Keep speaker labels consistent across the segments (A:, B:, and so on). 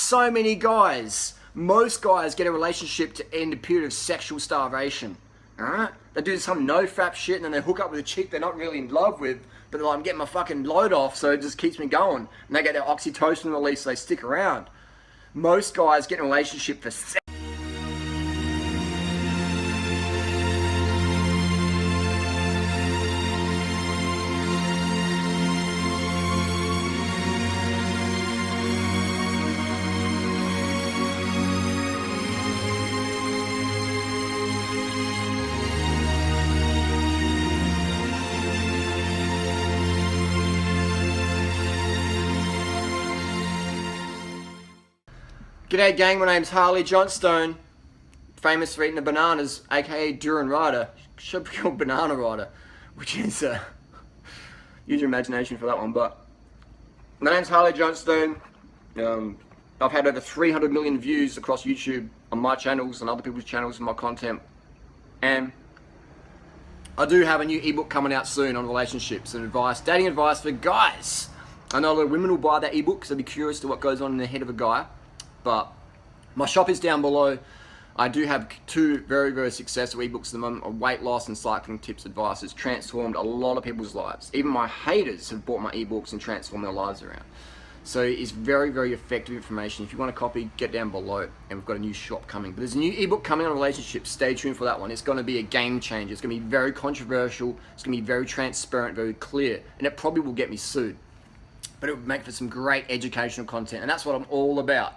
A: so many guys, most guys get a relationship to end a period of sexual starvation. Alright? They do some no-fap shit and then they hook up with a chick they're not really in love with, but they're like, I'm getting my fucking load off, so it just keeps me going. And they get their oxytocin release, so they stick around. Most guys get in a relationship for sex. G'day gang, my name's Harley Johnstone, famous for eating the bananas, aka Duran Rider. Should be called Banana Rider, which is, use your imagination for that one, but my name's Harley Johnstone. I've had over 300 million views across YouTube on my channels and other people's channels and my content, and I do have a new ebook coming out soon on relationships and advice, dating advice for guys. I know a lot of women will buy that ebook because they'll be curious to what goes on in the head of a guy. But my shop is down below. I do have two very, very successful ebooks at the moment of weight loss and cycling tips advice. It's transformed a lot of people's lives. Even my haters have bought my ebooks and transformed their lives around. So it's very, very effective information. If you want a copy, get down below. And we've got a new shop coming. But there's a new ebook coming on relationships. Stay tuned for that one. It's going to be a game changer. It's going to be very controversial. It's going to be very transparent, very clear. And it probably will get me sued. But it will make for some great educational content. And that's what I'm all about.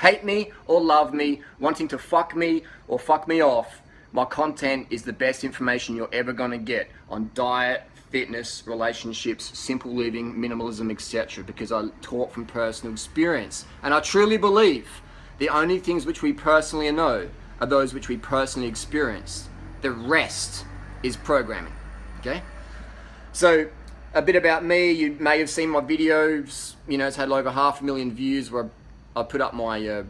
A: Hate me or love me, wanting to fuck me or fuck me off, my content is the best information you're ever going to get on diet, fitness, relationships, simple living, minimalism, etc. because I talk from personal experience. And I truly believe the only things which we personally know are those which we personally experience. The rest is programming. Okay? So, a bit about me. You may have seen my videos. You know, it's had over 500,000 views where I put up my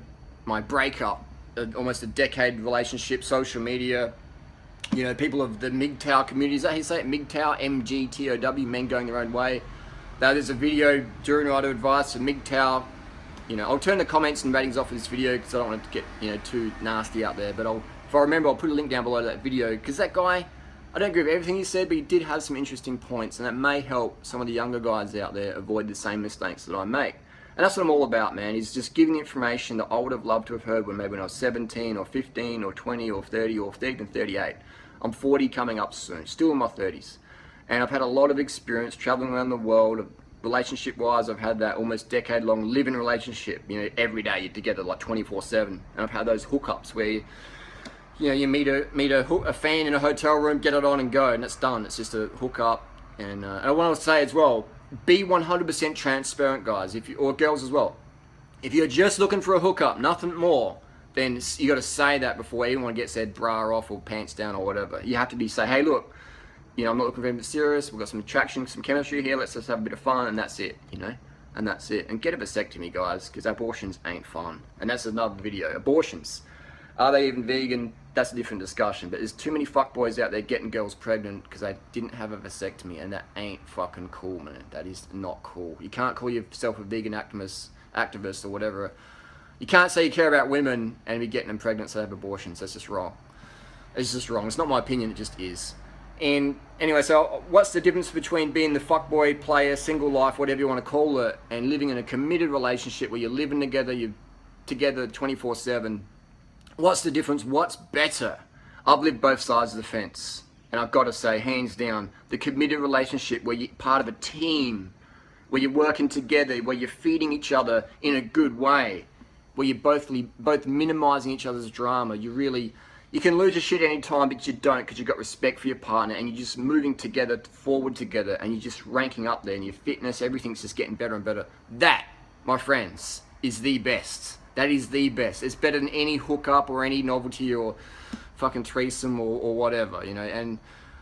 A: my breakup, almost a decade relationship, social media. You know, people of the MGTOW community, is that how you say it? MGTOW, M-G-T-O-W, men going their own way. Now there's a video, Duran Rider advice for MGTOW. You know, I'll turn the comments and ratings off of this video because I don't want it to get, you know, too nasty out there. But if I remember, I'll put a link down below to that video because that guy, I don't agree with everything he said, but he did have some interesting points, and that may help some of the younger guys out there avoid the same mistakes that I make. And that's what I'm all about, man, is just giving the information that I would have loved to have heard when maybe when I was 17 or 15 or 20 or 30 or even 38. I'm 40 coming up soon, still in my 30s. And I've had a lot of experience traveling around the world. Relationship-wise, I've had that almost decade-long living relationship. You know, every day you're together like 24/7. And I've had those hookups where you meet a fan in a hotel room, get it on and go, and it's done. It's just a hookup. And I want to say as well, be 100% transparent, guys, or girls as well. If you're just looking for a hookup, nothing more, then you got to say that before anyone gets their bra off or pants down or whatever. You have to say, hey, look, you know, I'm not looking for anything serious. We've got some attraction, some chemistry here. Let's just have a bit of fun, and that's it, you know, and that's it. And get a vasectomy, guys, because abortions ain't fun. And that's another video. Abortions. Are they even vegan? That's a different discussion. But there's too many fuckboys out there getting girls pregnant because they didn't have a vasectomy, and that ain't fucking cool, man. That is not cool. You can't call yourself a vegan activist or whatever. You can't say you care about women and be getting them pregnant so they have abortions. That's just wrong. It's just wrong. It's not my opinion. It just is. And anyway, so what's the difference between being the fuckboy, player, single life, whatever you want to call it, and living in a committed relationship where you're living together, you're together 24/7? What's the difference? What's better? I've lived both sides of the fence. And I've got to say, hands down, the committed relationship where you're part of a team, where you're working together, where you're feeding each other in a good way, where you're both minimizing each other's drama. You can lose your shit any time, but you don't because you've got respect for your partner and you're just moving together, forward together, and you're just ranking up there and your fitness, everything's just getting better and better. That, my friends, is the best. That is the best. It's better than any hookup or any novelty or fucking threesome or whatever, you know. And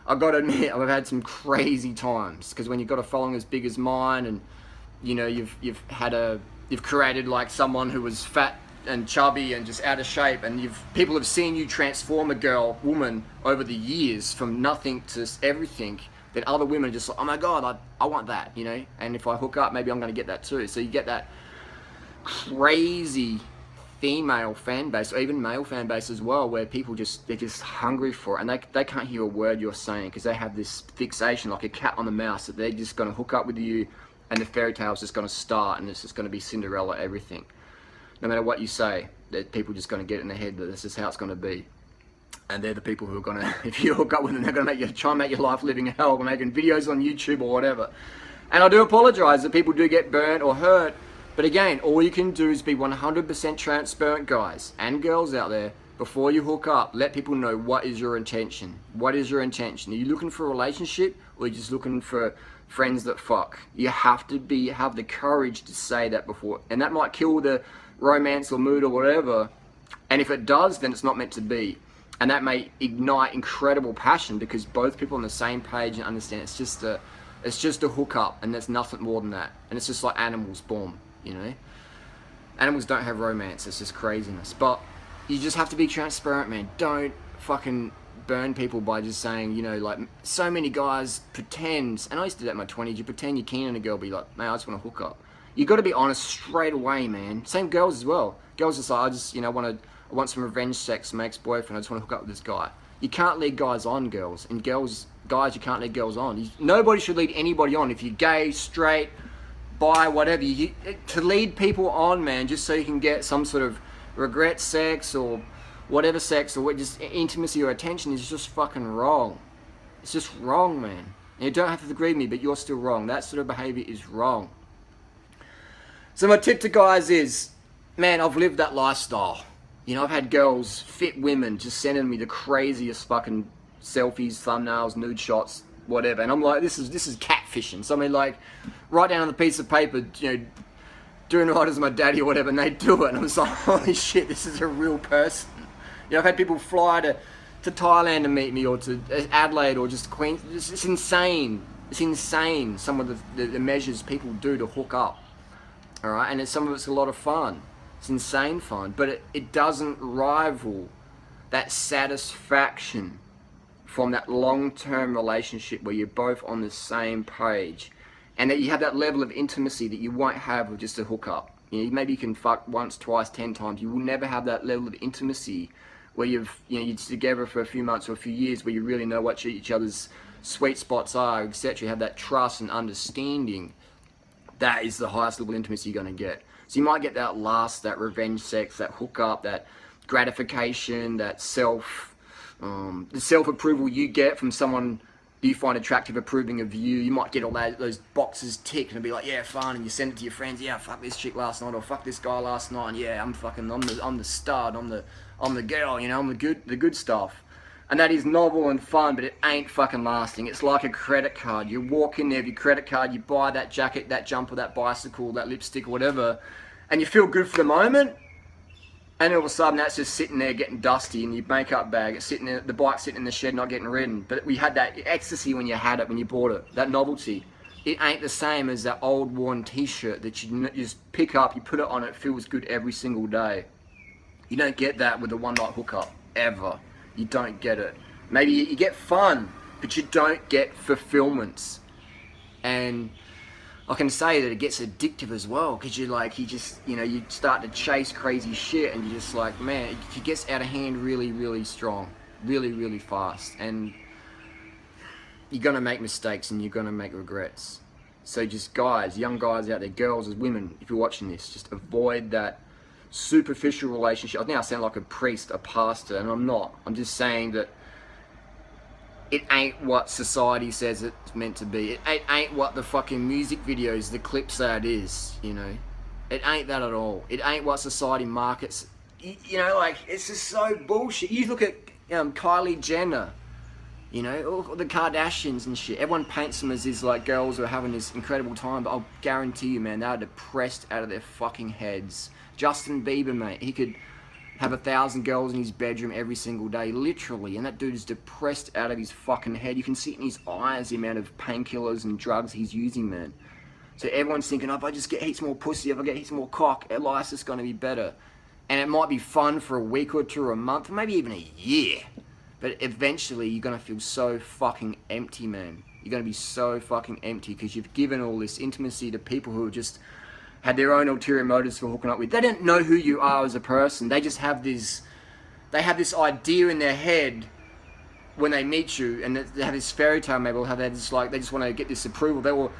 A: I've got to admit, I've had some crazy times because when you've got a following as big as mine, and you know you've created like someone who was fat and chubby and just out of shape, and people have seen you transform a woman over the years from nothing to everything. Then other women are just like, oh my god, I want that, you know. And if I hook up, maybe I'm going to get that too. So you get that crazy female fan base, or even male fan base as well, where people they're just hungry for it, and they can't hear a word you're saying because they have this fixation like a cat on the mouse that they're just going to hook up with you, and the fairy tale's just going to start, and it's just going to be Cinderella everything. No matter what you say, that people just going to get in their head that this is how it's going to be. And they're the people who are going to, if you hook up with them, they're going to try and make your life living hell, making videos on YouTube or whatever. And I do apologize that people do get burnt or hurt. But again, all you can do is be 100% transparent, guys and girls out there. Before you hook up, let people know what is your intention. What is your intention? Are you looking for a relationship, or are you just looking for friends that fuck? You have to have the courage to say that before. And that might kill the romance or mood or whatever. And if it does, then it's not meant to be. And that may ignite incredible passion because both people are on the same page and understand it's just a hookup, and there's nothing more than that. And it's just like animals, boom, you know. Animals don't have romance. It's just craziness. But you just have to be transparent, man. Don't fucking burn people by just saying, you know, like so many guys pretend. And I used to do that in my 20s. You pretend you're keen on a girl, be like, man, I just want to hook up. You got to be honest straight away, man. Same girls as well. Girls just like, I want some revenge sex from my ex-boyfriend. I just want to hook up with this guy. You can't lead guys on, girls. And guys, you can't lead girls on. Nobody should lead anybody on. If you're gay, straight, bi, whatever. To lead people on, man, just so you can get some sort of regret sex or whatever sex or just intimacy or attention is just fucking wrong. It's just wrong, man. And you don't have to agree with me, but you're still wrong. That sort of behavior is wrong. So my tip to guys is, man, I've lived that lifestyle. You know, I've had girls, fit women, just sending me the craziest fucking selfies, thumbnails, nude shots, whatever. And I'm like, this is catfishing. So I mean, like, write down on the piece of paper, you know, doing right as my daddy or whatever, and they do it. And I'm just like, holy shit, this is a real person. You know, I've had people fly to Thailand to meet me, or to Adelaide, or just Queensland. It's insane. It's insane, some of the measures people do to hook up. All right, and some of it's a lot of fun. It's insane fun, but it doesn't rival that satisfaction from that long-term relationship where you're both on the same page, and that you have that level of intimacy that you won't have with just a hookup. You know, maybe you can fuck once, twice, 10 times. You will never have that level of intimacy where you're together for a few months or a few years, where you really know what each other's sweet spots are, etc. You have that trust and understanding. That is the highest level of intimacy you're going to get. So you might get that lust, that revenge sex, that hookup, that gratification, that the self-approval you get from someone you find attractive, approving of you. You might get all those boxes ticked and be like, yeah, fun, and you send it to your friends. Yeah, fuck this chick last night, or fuck this guy last night. And yeah, I'm the stud, I'm the girl, you know, I'm the good stuff. And that is novel and fun, but it ain't fucking lasting. It's like a credit card. You walk in there with your credit card, you buy that jacket, that jumper, that bicycle, that lipstick, whatever, and you feel good for the moment, and all of a sudden that's just sitting there getting dusty, and your makeup bag, it's sitting there, the bike's sitting in the shed not getting ridden. But we had that ecstasy when you had it, when you bought it, that novelty. It ain't the same as that old worn t-shirt that you just pick up, you put it on, it feels good every single day. You don't get that with a one-night hookup, ever. You don't get it. Maybe you get fun, but you don't get fulfillment. And I can say that it gets addictive as well, because you start to chase crazy shit, and you're just like, man, it gets out of hand really, really strong, really, really fast. And you're gonna make mistakes, and you're gonna make regrets. So just guys, young guys out there, girls as women, if you're watching this, just avoid that superficial relationship. I think I sound like a priest, a pastor, and I'm not. I'm just saying that it ain't what society says it's meant to be. It ain't what the fucking music videos, the clips say it is, you know. It ain't that at all. It ain't what society markets. You know, like, it's just so bullshit. You look at Kylie Jenner, you know, all the Kardashians and shit. Everyone paints them as these, like, girls who are having this incredible time, but I'll guarantee you, man, they're depressed out of their fucking heads. Justin Bieber, mate, he could have 1,000 girls in his bedroom every single day, literally, and that dude is depressed out of his fucking head. You can see it in his eyes, the amount of painkillers and drugs he's using, man. So everyone's thinking, oh, if I just get heaps more pussy, if I get heaps more cock, life's just going to be better. And it might be fun for a week or two or a month, or maybe even a year. But eventually, you're going to feel so fucking empty, man. You're going to be so fucking empty because you've given all this intimacy to people who are just had their own ulterior motives for hooking up with. They don't know who you are as a person. They just have this, they have this idea in their head when they meet you, and they have this fairy tale maybe, or have this like, they just want to get this approval. They will,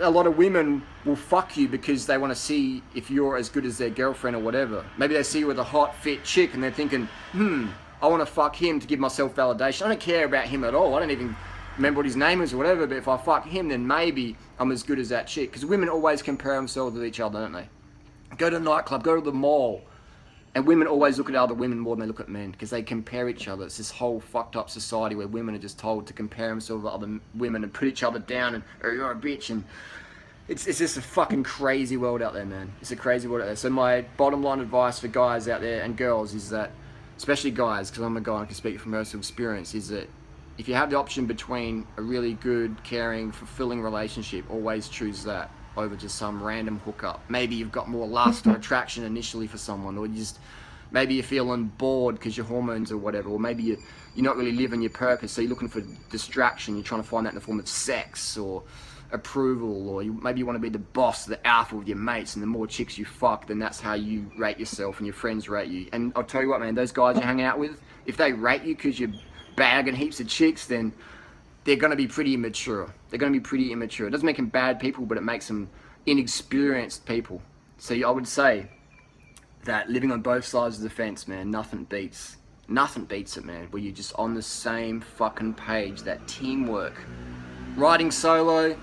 A: a lot of women will fuck you because they want to see if you're as good as their girlfriend or whatever. Maybe they see you with a hot, fit chick and they're thinking, I want to fuck him to give myself validation. I don't care about him at all. I don't even remember what his name is or whatever, but if I fuck him, then maybe I'm as good as that chick. Because women always compare themselves with each other, don't they? Go to a nightclub, go to the mall, and women always look at other women more than they look at men because they compare each other. It's this whole fucked up society where women are just told to compare themselves with other women and put each other down and, oh, you're a bitch. And it's just a fucking crazy world out there, man. It's a crazy world out there. So my bottom line advice for guys out there and girls is that, especially guys, because I'm a guy and I can speak from personal experience, is that if you have the option between a really good, caring, fulfilling relationship, always choose that over just some random hookup. Maybe you've got more lust or attraction initially for someone, or you just, maybe you're feeling bored because your hormones or whatever, or maybe you're not really living your purpose, so you're looking for distraction. You're trying to find that in the form of sex or approval, or maybe you want to be the boss, the alpha with your mates, and the more chicks you fuck, then that's how you rate yourself and your friends rate you. And I'll tell you what, man, those guys you're hanging out with, if they rate you because you're bagging heaps of chicks, then they're going to be pretty immature. They're going to be pretty immature. It doesn't make them bad people, but it makes them inexperienced people. So I would say that living on both sides of the fence, man, nothing beats it, man, where you're just on the same fucking page. That teamwork. Riding solo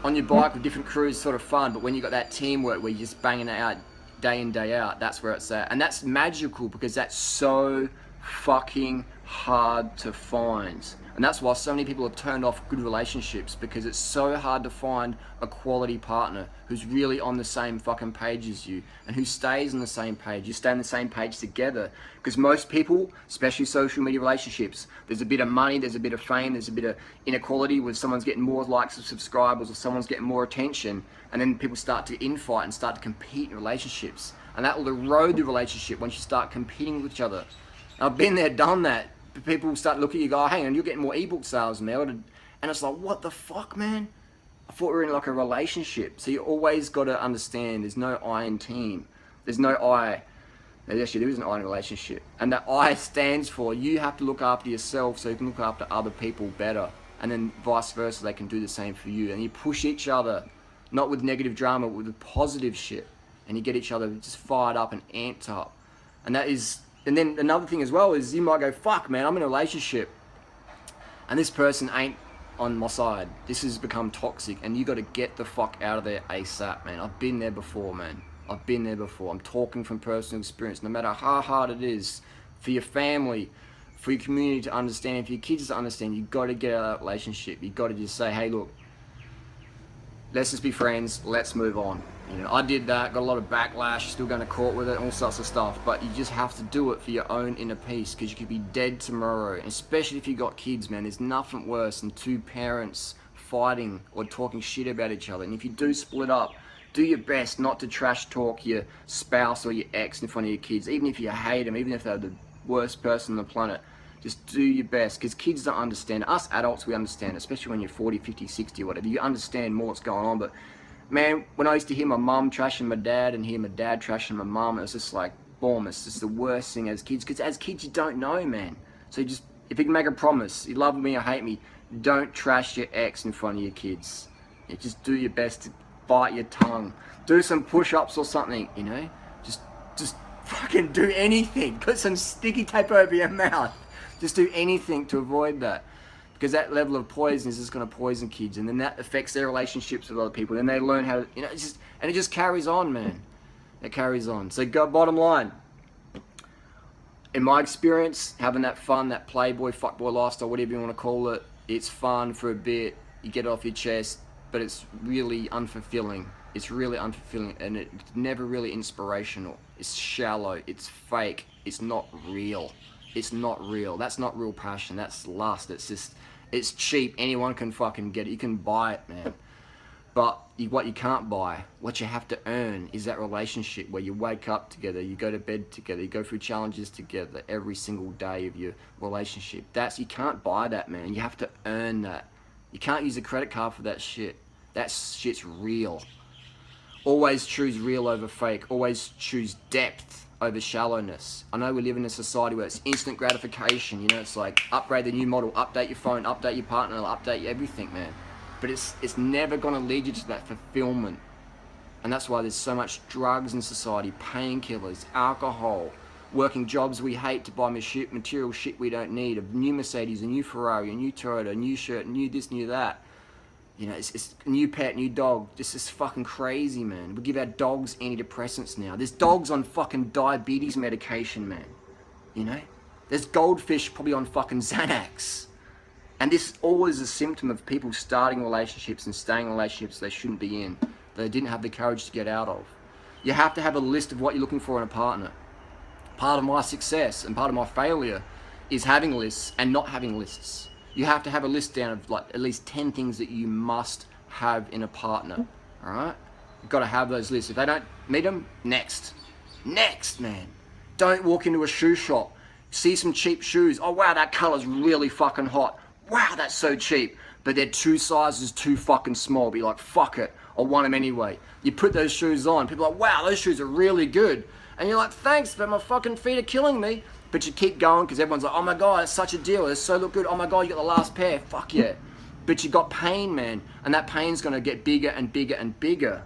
A: on your bike with different crews is sort of fun, but when you got that teamwork where you're just banging it out day in, day out, that's where it's at. And that's magical because that's so fucking hard to find. And that's why so many people have turned off good relationships, because it's so hard to find a quality partner who's really on the same fucking page as you and who stays on the same page. You stay on the same page together, because most people, especially social media relationships, there's a bit of money, there's a bit of fame, there's a bit of inequality where someone's getting more likes or subscribers or someone's getting more attention, and then people start to infight and start to compete in relationships, and that will erode the relationship once you start competing with each other. I've been there, done that. People start looking at you, go, hang on, you're getting more ebook sales now, and it's like, what the fuck, man? I thought we were in like a relationship. So you always got to understand there's no I in team. There's no I. Actually, there is an I in relationship, and that I stands for you have to look after yourself so you can look after other people better, and then vice versa, they can do the same for you. And you push each other, not with negative drama, but with positive shit, and you get each other just fired up and amped up. And that is. And then another thing as well is you might go, fuck, man, I'm in a relationship and this person ain't on my side. This has become toxic, and you got to get the fuck out of there ASAP, man. I've been there before, man. I've been there before. I'm talking from personal experience. No matter how hard it is for your family, for your community to understand, for your kids to understand, you got to get out of that relationship. You got to just say, hey, look, let's just be friends. Let's move on. You know, I did that, got a lot of backlash, still going to court with it, all sorts of stuff, but you just have to do it for your own inner peace, because you could be dead tomorrow, and especially if you got kids, man. There's nothing worse than two parents fighting or talking shit about each other. And if you do split up, do your best not to trash talk your spouse or your ex in front of your kids, even if you hate them, even if they're the worst person on the planet. Just do your best, because kids don't understand. Us adults, we understand, especially when you're 40, 50, 60 or whatever. You understand more what's going on, but man, when I used to hear my mum trashing my dad and hear my dad trashing my mum, it was just like, boom, it's just the worst thing as kids. Because as kids, you don't know, man. So you just, if you can make a promise, you love me or hate me, don't trash your ex in front of your kids. You just do your best to bite your tongue. Do some push-ups or something, you know? Just fucking do anything. Put some sticky tape over your mouth. Just do anything to avoid that. Because that level of poison is just going to poison kids, and then that affects their relationships with other people. Then they learn how to, you know, it's just, and it just carries on, man. It carries on. So, bottom line, in my experience, having that fun, that playboy, fuckboy lifestyle, whatever you want to call it, it's fun for a bit. You get it off your chest, but it's really unfulfilling. It's really unfulfilling, and it's never really inspirational. It's shallow. It's fake. It's not real. It's not real. That's not real passion. That's lust. It's just, it's cheap. Anyone can fucking get it. You can buy it, man. But what you can't buy, what you have to earn, is that relationship where you wake up together, you go to bed together, you go through challenges together every single day of your relationship. You can't buy that, man. You have to earn that. You can't use a credit card for that shit. That shit's real. Always choose real over fake. Always choose depth over shallowness. I know we live in a society where it's instant gratification. You know, it's like upgrade the new model, update your phone, update your partner, update everything, man. But it's never going to lead you to that fulfillment. And that's why there's so much drugs in society, painkillers, alcohol, working jobs we hate to buy material shit we don't need, a new Mercedes, a new Ferrari, a new Toyota, a new shirt, new this, new that. You know, it's a new pet, new dog. This is fucking crazy, man. We give our dogs antidepressants now. There's dogs on fucking diabetes medication, man. You know? There's goldfish probably on fucking Xanax. And this is always a symptom of people starting relationships and staying in relationships they shouldn't be in, that they didn't have the courage to get out of. You have to have a list of what you're looking for in a partner. Part of my success and part of my failure is having lists and not having lists. You have to have a list down of like at least 10 things that you must have in a partner. All right? You've got to have those lists. If they don't meet them, next. Next, man. Don't walk into a shoe shop, see some cheap shoes. Oh, wow, that color's really fucking hot. Wow, that's so cheap. But they're 2 sizes too fucking small. Be like, fuck it. I want them anyway. You put those shoes on. People are like, wow, those shoes are really good. And you're like, thanks, but my fucking feet are killing me. But you keep going because everyone's like, oh my God, it's such a deal. It's so look good. Oh my God, you got the last pair. Fuck yeah. But you got pain, man. And that pain's going to get bigger and bigger and bigger.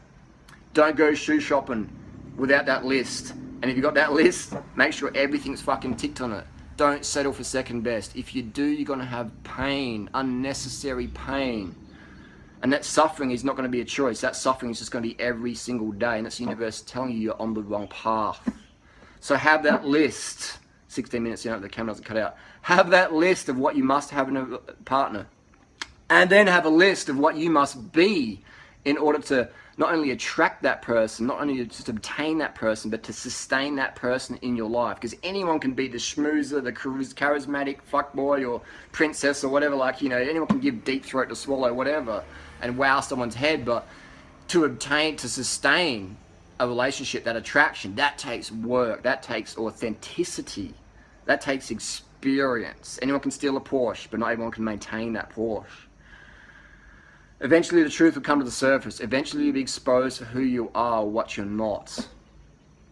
A: Don't go shoe shopping without that list. And if you got that list, make sure everything's fucking ticked on it. Don't settle for second best. If you do, you're going to have pain, unnecessary pain. And that suffering is not going to be a choice. That suffering is just going to be every single day. And that's the universe telling you you're on the wrong path. So have that list. 16 minutes, you know, the camera doesn't cut out. Have that list of what you must have in a partner. And then have a list of what you must be in order to not only attract that person, not only just obtain that person, but to sustain that person in your life. Because anyone can be the schmoozer, the charismatic fuckboy or princess or whatever, like, you know, anyone can give deep throat to swallow, whatever, and wow someone's head. But to sustain a relationship, that attraction, that takes work, that takes authenticity, that takes experience. Anyone can steal a Porsche, but not everyone can maintain that Porsche. Eventually the truth will come to the surface. Eventually you'll be exposed for who you are, what you're not.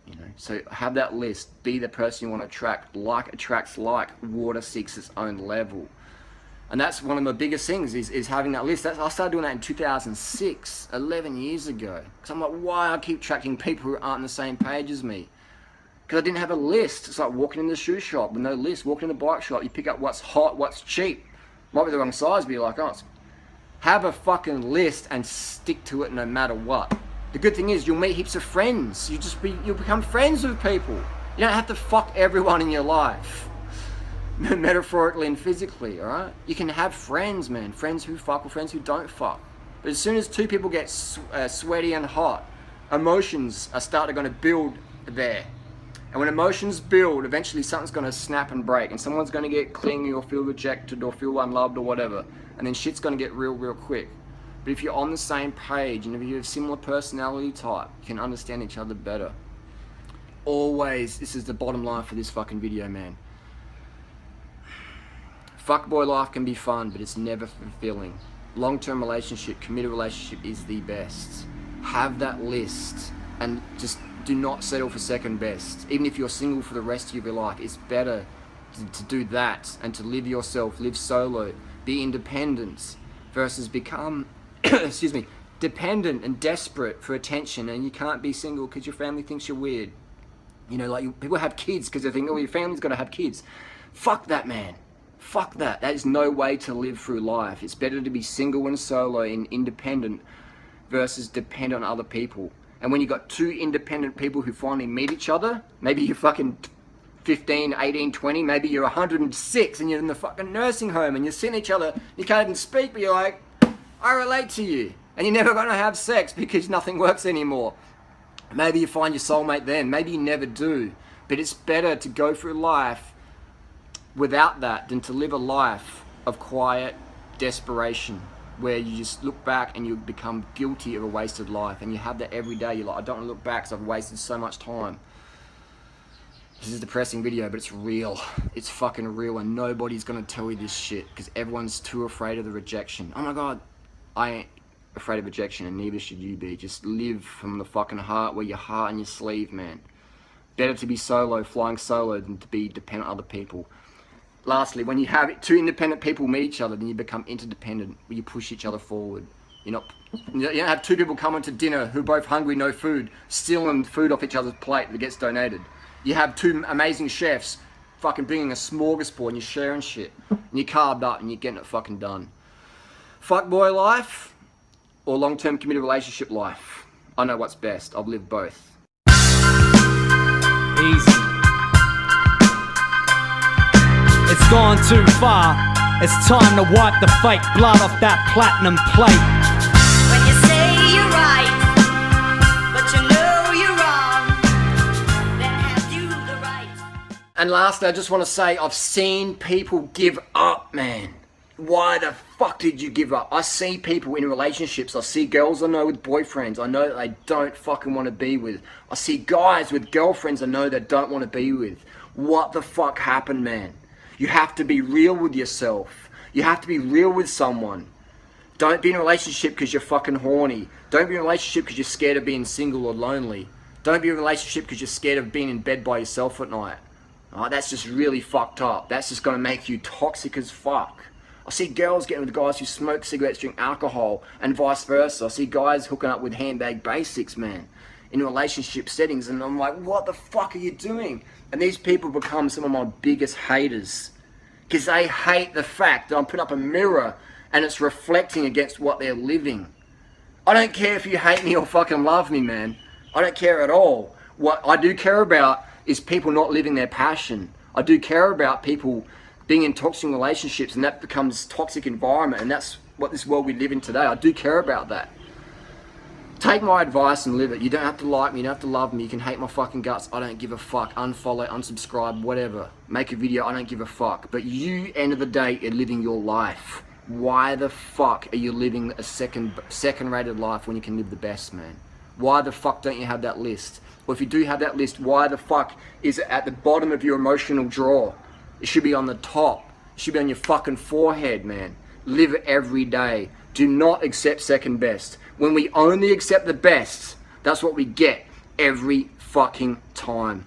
A: You know, so have that list. Be the person you want to attract. Like attracts like. Water seeks its own level. And that's one of the biggest things is having that list. I started doing that in 2006, 11 years ago. Because I'm like, why I keep attracting people who aren't on the same page as me? Because I didn't have a list. It's like walking in the shoe shop with no list. Walking in the bike shop, you pick up what's hot, what's cheap. Might be the wrong size, but you're like, oh, have a fucking list and stick to it no matter what. The good thing is you'll meet heaps of friends. You'll become friends with people. You don't have to fuck everyone in your life. Metaphorically and physically, alright? You can have friends, man. Friends who fuck or friends who don't fuck. But as soon as 2 people get sweaty and hot, emotions are starting to build there. And when emotions build, eventually something's going to snap and break. And someone's going to get clingy or feel rejected or feel unloved or whatever. And then shit's going to get real quick. But if you're on the same page and if you have similar personality type, you can understand each other better. Always, this is the bottom line for this fucking video, man. Fuckboy life can be fun, but it's never fulfilling. Long-term relationship, committed relationship is the best. Have that list and just do not settle for second best. Even if you're single for the rest of your life, it's better to do that and to live yourself, live solo, be independent versus become, excuse me, dependent and desperate for attention, and you can't be single because your family thinks you're weird. You know, like people have kids because they think, oh, your family's got to have kids. Fuck that, man. Fuck that. That is no way to live through life. It's better to be single and solo and independent versus depend on other people. And when you got 2 independent people who finally meet each other, maybe you're fucking 15, 18, 20, maybe you're 106 and you're in the fucking nursing home and you're seeing each other, you can't even speak, but you're like, I relate to you. And you're never going to have sex because nothing works anymore. Maybe you find your soulmate then, maybe you never do. But it's better to go through life without that than to live a life of quiet desperation where you just look back and you become guilty of a wasted life. And you have that every day. You're like, I don't want to look back because I've wasted so much time. This is a depressing video, but it's real. It's fucking real, and nobody's going to tell you this shit because everyone's too afraid of the rejection. Oh my God, I ain't afraid of rejection, and neither should you be. Just live from the fucking heart, wear your heart on your sleeve, man. Better to be solo, flying solo, than to be dependent on other people. Lastly, when you have two independent people meet each other, then you become interdependent, where you push each other forward. You don't have two people coming to dinner who are both hungry, no food, stealing food off each other's plate that gets donated. You have two amazing chefs fucking bringing a smorgasbord and you're sharing shit. And you're carved up and you're getting it fucking done. Fuckboy life or long-term committed relationship life? I know what's best. I've lived both.
B: Easy. It's gone too far. It's time to wipe the fake blood off that platinum plate.
C: When you say you're right, but you know you're wrong, then have you the right?
A: And lastly, I just want to say I've seen people give up, man. Why the fuck did you give up? I see people in relationships. I see girls I know with boyfriends I know that they don't fucking want to be with. I see guys with girlfriends I know that don't want to be with. What the fuck happened, man? You have to be real with yourself. You have to be real with someone. Don't be in a relationship because you're fucking horny. Don't be in a relationship because you're scared of being single or lonely. Don't be in a relationship because you're scared of being in bed by yourself at night. Oh, that's just really fucked up. That's just going to make you toxic as fuck. I see girls getting with guys who smoke cigarettes, drink alcohol, and vice versa. I see guys hooking up with handbag basics, man, in relationship settings, and I'm like, what the fuck are you doing? And these people become some of my biggest haters because they hate the fact that I'm putting up a mirror and it's reflecting against what they're living. I don't care if you hate me or fucking love me, man. I don't care at all. What I do care about is people not living their passion. I do care about people being in toxic relationships, and that becomes toxic environment, and that's what this world we live in today. I do care about that. Take my advice and live it. You don't have to like me, you don't have to love me, you can hate my fucking guts, I don't give a fuck. Unfollow, unsubscribe, whatever. Make a video, I don't give a fuck. But you, end of the day, are living your life. Why the fuck are you living a second-rated life when you can live the best, man? Why the fuck don't you have that list? Or if you do have that list, why the fuck is it at the bottom of your emotional drawer? It should be on the top. It should be on your fucking forehead, man. Live every day. Do not accept second best. When we only accept the best, that's what we get every fucking time.